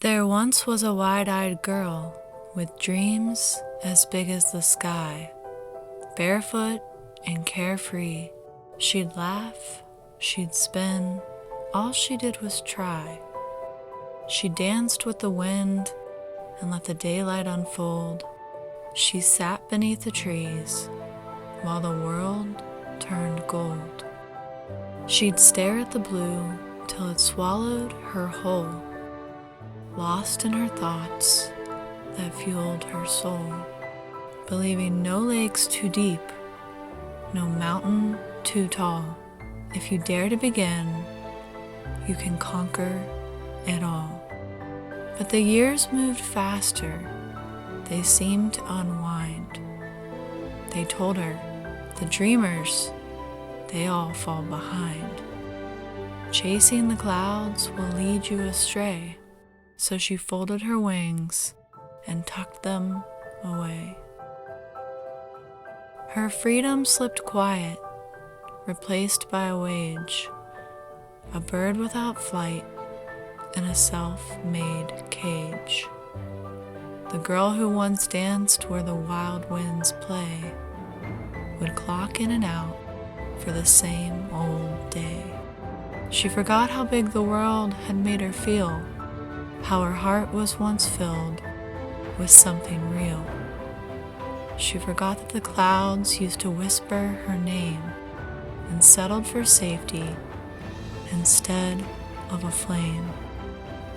There once was a wide-eyed girl with dreams as big as the sky. Barefoot and carefree, she'd laugh, she'd spin, all she did was try. She danced with the wind and let the daylight unfold. She sat beneath the trees while the world turned gold. She'd stare at the blue till it swallowed her whole, lost in her thoughts that fueled her soul, believing no lake's too deep, no mountain too tall. If you dare to begin, you can conquer it all. But the years moved faster, they seemed to unwind. They told her, the dreamers, they all fall behind. Chasing the clouds will lead you astray. So she folded her wings and tucked them away. Her freedom slipped quiet, replaced by a wage, a bird without flight in a self-made cage. The girl who once danced where the wild winds play would clock in and out for the same old day. She forgot how big the world had made her feel, how her heart was once filled with something real. She forgot that the clouds used to whisper her name and settled for safety instead of a flame.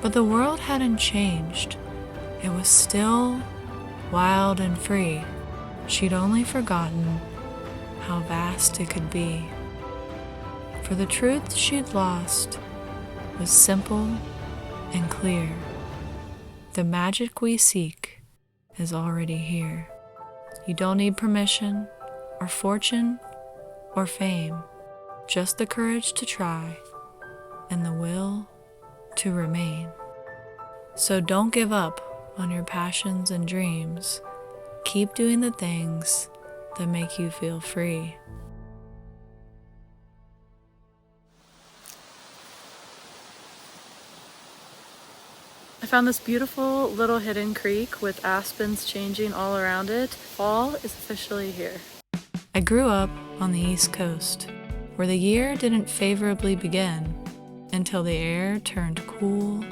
But the world hadn't changed. It was still wild and free. She'd only forgotten how vast it could be. For the truth she'd lost was simple and clear. The magic we seek is already here. You don't need permission or fortune or fame, just the courage to try and the will to remain. So don't give up on your passions and dreams. Keep doing the things that make you feel free. I found this beautiful little hidden creek with aspens changing all around it. Fall is officially here. I grew up on the East Coast, where the year didn't favorably begin until the air turned cool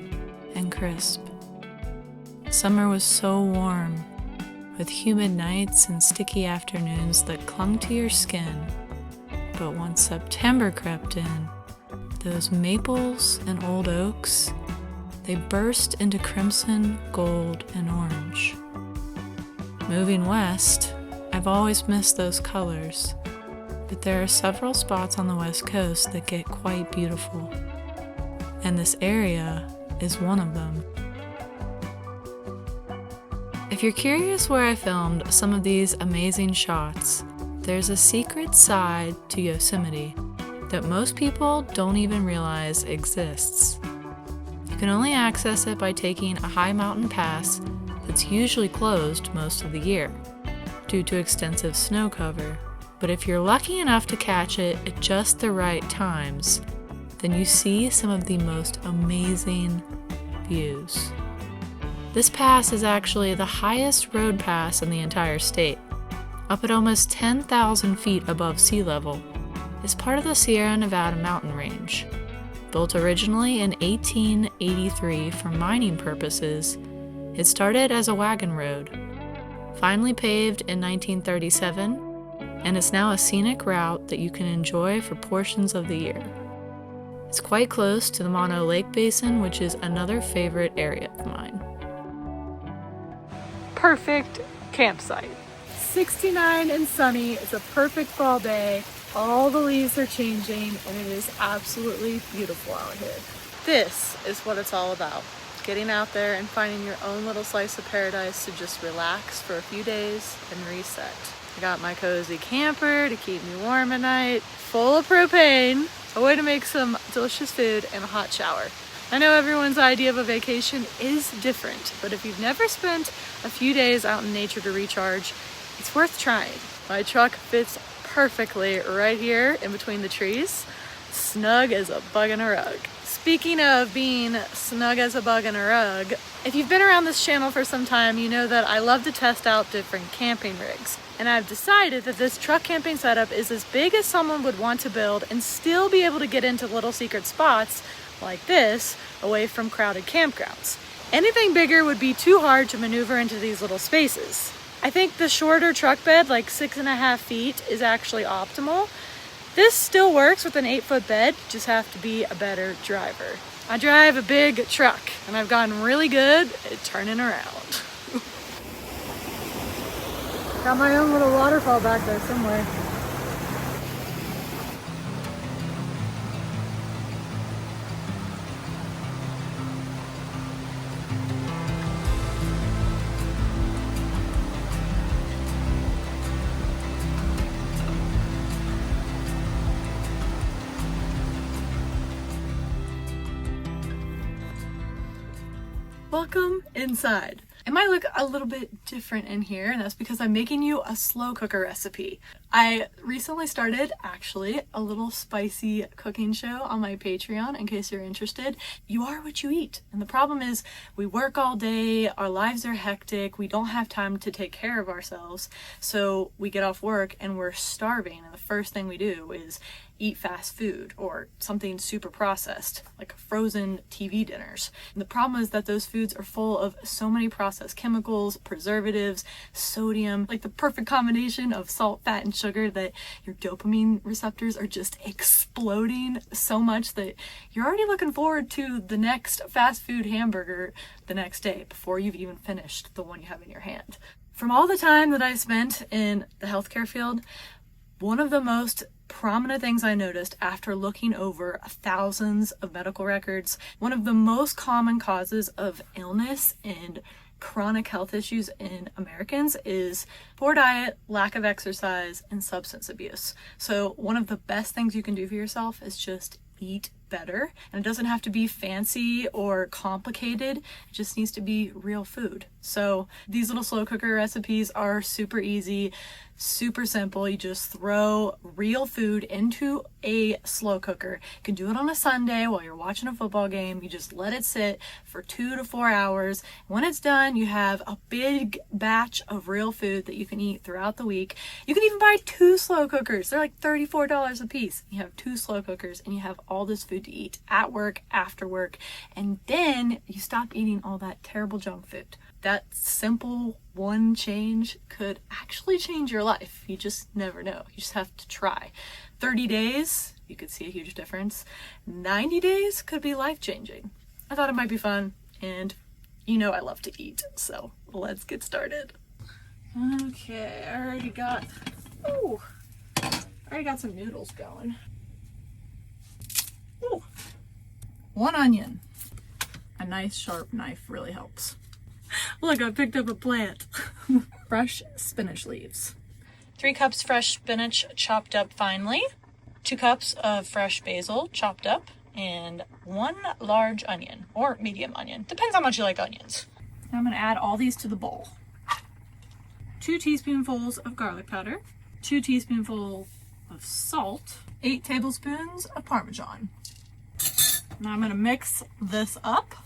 and crisp. Summer was so warm, with humid nights and sticky afternoons that clung to your skin. But once September crept in, those maples and old oaks, they burst into crimson, gold, and orange. Moving west, I've always missed those colors, but there are several spots on the West Coast that get quite beautiful, and this area is one of them. If you're curious where I filmed some of these amazing shots, there's a secret side to Yosemite that most people don't even realize exists. You can only access it by taking a high mountain pass that's usually closed most of the year due to extensive snow cover. But if you're lucky enough to catch it at just the right times, then you see some of the most amazing views. This pass is actually the highest road pass in the entire state, up at almost 10,000 feet above sea level. It's part of the Sierra Nevada mountain range. Built originally in 1883 for mining purposes, it started as a wagon road, finally paved in 1937, and is now a scenic route that you can enjoy for portions of the year. It's quite close to the Mono Lake Basin, which is another favorite area of mine. Perfect campsite. 69 and sunny. It's a perfect fall day. All the leaves are changing and it is absolutely beautiful out here. This is what it's all about. Getting out there and finding your own little slice of paradise to just relax for a few days and reset. I got my cozy camper to keep me warm at night, full of propane, a way to make some delicious food, and a hot shower. I know everyone's idea of a vacation is different, but if you've never spent a few days out in nature to recharge, it's worth trying. My truck fits perfectly right here in between the trees, snug as a bug in a rug. Speaking of being snug as a bug in a rug, if you've been around this channel for some time, you know that I love to test out different camping rigs. And I've decided that this truck camping setup is as big as someone would want to build and still be able to get into little secret spots like this away from crowded campgrounds. Anything bigger would be too hard to maneuver into these little spaces. I think the shorter truck bed, like 6.5 feet, is actually optimal. This still works with an 8-foot bed, you just have to be a better driver. I drive a big truck and I've gotten really good at turning around. Got my own little waterfall back there somewhere. Welcome inside. It might look a little bit different in here, and that's because I'm making you a slow cooker recipe. I recently started, actually, a little spicy cooking show on my Patreon, in case you're interested. You are what you eat. And the problem is, we work all day, our lives are hectic, we don't have time to take care of ourselves, so we get off work and we're starving, and the first thing we do is eat fast food or something super processed, like frozen TV dinners. And the problem is that those foods are full of so many processed chemicals, preservatives, sodium, like the perfect combination of salt, fat, and sugar that your dopamine receptors are just exploding so much that you're already looking forward to the next fast food hamburger the next day before you've even finished the one you have in your hand. From all the time that I spent in the healthcare field, one of the most prominent things I noticed after looking over thousands of medical records, one of the most common causes of illness and chronic health issues in Americans is poor diet, lack of exercise, and substance abuse. So one of the best things you can do for yourself is just eat better. And it doesn't have to be fancy or complicated. It just needs to be real food. So these little slow cooker recipes are super easy, super simple. You just throw real food into a slow cooker. You can do it on a Sunday while you're watching a football game. You just let it sit for 2 to 4 hours. When it's done, you have a big batch of real food that you can eat throughout the week. You can even buy 2 slow cookers. They're like $34 a piece. You have 2 slow cookers and you have all this food to eat at work, after work, and then you stop eating all that terrible junk food. That simple one change could actually change your life. You just never know. You just have to try. 30 days, you could see a huge difference. 90 days could be life-changing. I thought it might be fun, and you know I love to eat, so let's get started. Okay, I already got some noodles going. Ooh. 1 onion. A nice sharp knife really helps. Look, I picked up a plant. Fresh spinach leaves. 3 cups fresh spinach chopped up finely. 2 cups of fresh basil chopped up. And 1 large onion, or medium onion. Depends how much you like onions. Now I'm going to add all these to the bowl. 2 teaspoonfuls of garlic powder. 2 teaspoonfuls of salt. 8 tablespoons of Parmesan. Now I'm going to mix this up.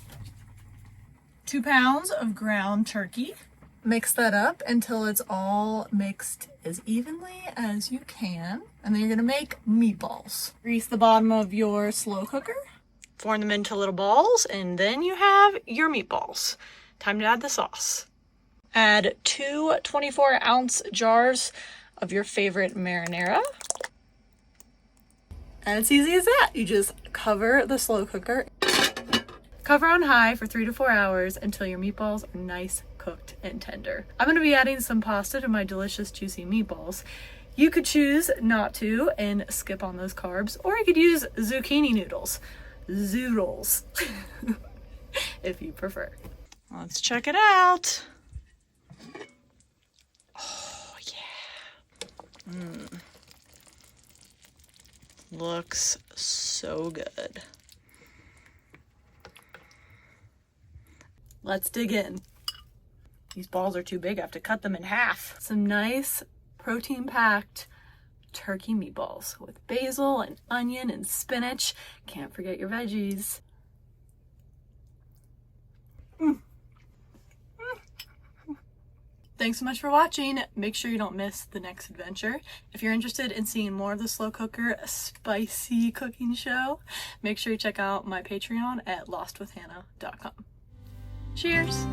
2 pounds of ground turkey. Mix that up until it's all mixed as evenly as you can. And then you're gonna make meatballs. Grease the bottom of your slow cooker. Form them into little balls, and then you have your meatballs. Time to add the sauce. Add 2 24-ounce jars of your favorite marinara. And it's easy as that. You just cover the slow cooker. Cover on high for 3 to 4 hours until your meatballs are nice, cooked, and tender. I'm going to be adding some pasta to my delicious, juicy meatballs. You could choose not to and skip on those carbs, or you could use zucchini noodles. Zoodles. If you prefer. Let's check it out. Oh, yeah. Looks so good. Let's dig in. These balls are too big. I have to cut them in half. Some nice protein-packed turkey meatballs with basil and onion and spinach. Can't forget your veggies. Thanks so much for watching. Make sure you don't miss the next adventure. If you're interested in seeing more of the slow cooker spicy cooking show, make sure you check out my Patreon at lostwithhannah.com. Cheers!